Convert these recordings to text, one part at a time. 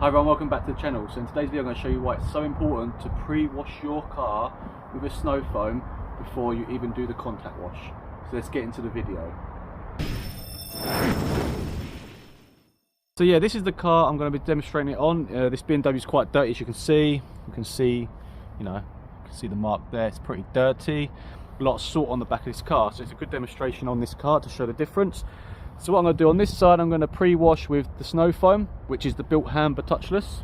Hi everyone, welcome back to the channel. So in today's video I'm going to show you why it's so important to pre-wash your car with a snow foam before you even do the contact wash. So let's get into the video. So yeah, this is the car I'm going to be demonstrating it on. This BMW is quite dirty, as you can see. You can see the mark there. It's pretty dirty. A lot of salt on the back of this car, so it's a good demonstration on this car to show the difference. So what I'm going to do on this side, I'm going to pre-wash with the snow foam, which is the built hand but touchless.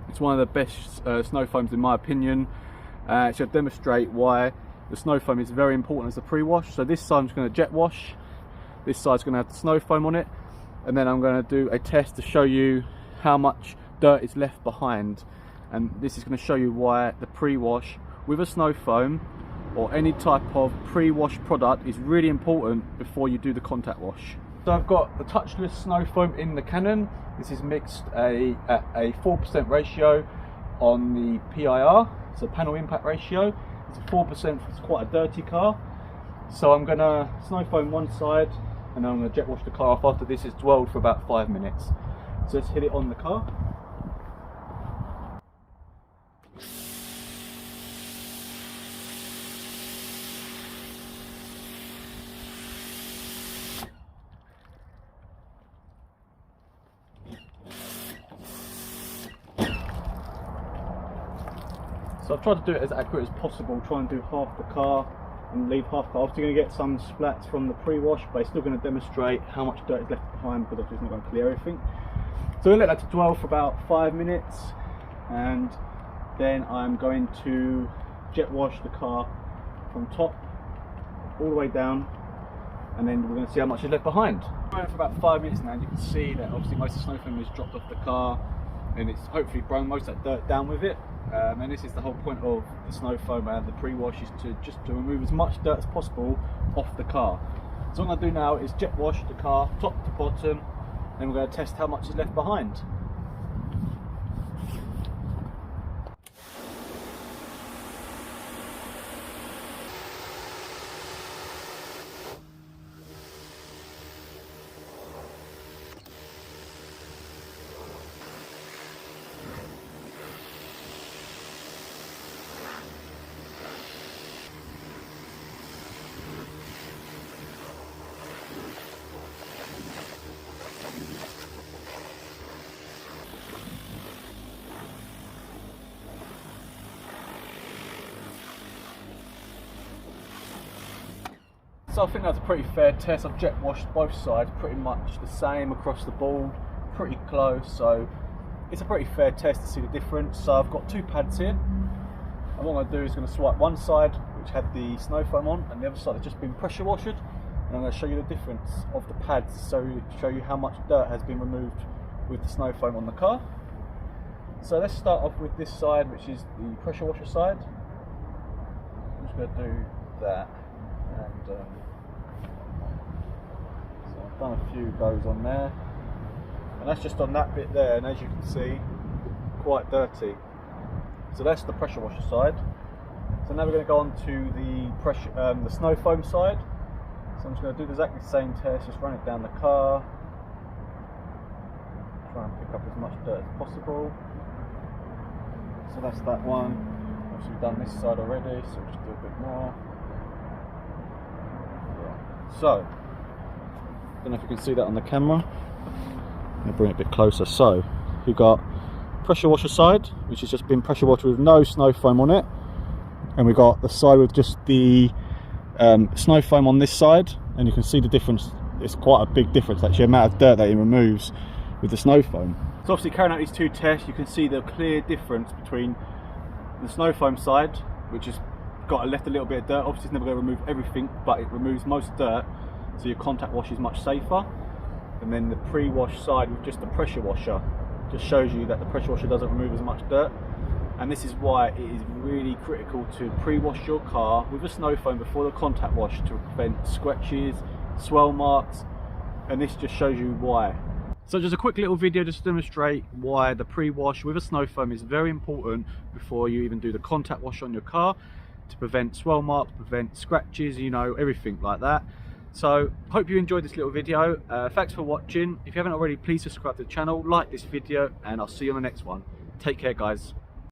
It's one of the best snow foams in my opinion. It's going to demonstrate why the snow foam is very important as a pre-wash. So this side I'm just going to jet wash. This side's going to have the snow foam on it, and then I'm going to do a test to show you how much dirt is left behind. And this is going to show you why the pre-wash with a snow foam or any type of pre-wash product is really important before you do the contact wash. So I've got the touchless snow foam in the Canon. This is mixed at a 4% ratio on the PIR, so panel impact ratio. It's a 4%, it's quite a dirty car. So I'm going to snow foam one side and then I'm going to jet wash the car off after this is dwelled for about 5 minutes. So let's hit it on the car. So I've tried to do it as accurate as possible, try and do half the car and leave half the car. Obviously you're going to get some splats from the pre-wash, but it's still going to demonstrate how much dirt is left behind because obviously it's not going to clear everything. So we'll let that to dwell for about 5 minutes, and then I'm going to jet wash the car from top all the way down, and then we're going to see how much is left behind. Going for about 5 minutes now, and you can see that obviously most of the snow foam is dropped off the car, and it's hopefully blown most of that dirt down with it. And this is the whole point of the snow foam and the pre-wash, is to remove as much dirt as possible off the car. So what I'm going to do now is jet wash the car top to bottom, then we're going to test how much is left behind. So I think that's a pretty fair test. I've jet washed both sides pretty much the same across the board, pretty close, so it's a pretty fair test to see the difference. So I've got two pads here, and what I'm going to do is going to swipe one side which had the snow foam on, and the other side has just been pressure washed, and I'm going to show you the difference of the pads, so show you how much dirt has been removed with the snow foam on the car. So let's start off with this side, which is the pressure washer side. I'm just going to do that. And so I've done a few goes on there, and that's just on that bit there, and as you can see, quite dirty. So that's the pressure washer side. So now we're going to go on to the snow foam side. So I'm just going to do exactly the same test, just run it down the car, try and pick up as much dirt as possible. So that's that one. Obviously we've done this side already, so we'll just do a bit more. So, I don't know if you can see that on the camera. I'm going to bring it a bit closer. So, we've got pressure washer side, which has just been pressure washed with no snow foam on it, and we've got the side with just the snow foam on this side, and you can see the difference. It's quite a big difference actually, the amount of dirt that it removes with the snow foam. So obviously carrying out these two tests, you can see the clear difference between the snow foam side, which is left a little bit of dirt. Obviously it's never going to remove everything, but it removes most dirt, so your contact wash is much safer. And then the pre-wash side with just the pressure washer just shows you that the pressure washer doesn't remove as much dirt. And this is why it is really critical to pre-wash your car with a snow foam before the contact wash to prevent scratches, swell marks, and this just shows you why. So just a quick little video just to demonstrate why the pre-wash with a snow foam is very important before you even do the contact wash on your car, to prevent swell marks, prevent scratches, you know, everything like that. So hope you enjoyed this little video. Thanks for watching. If you haven't already, please subscribe to the channel, like this video, and I'll see you on the next one. Take care, guys.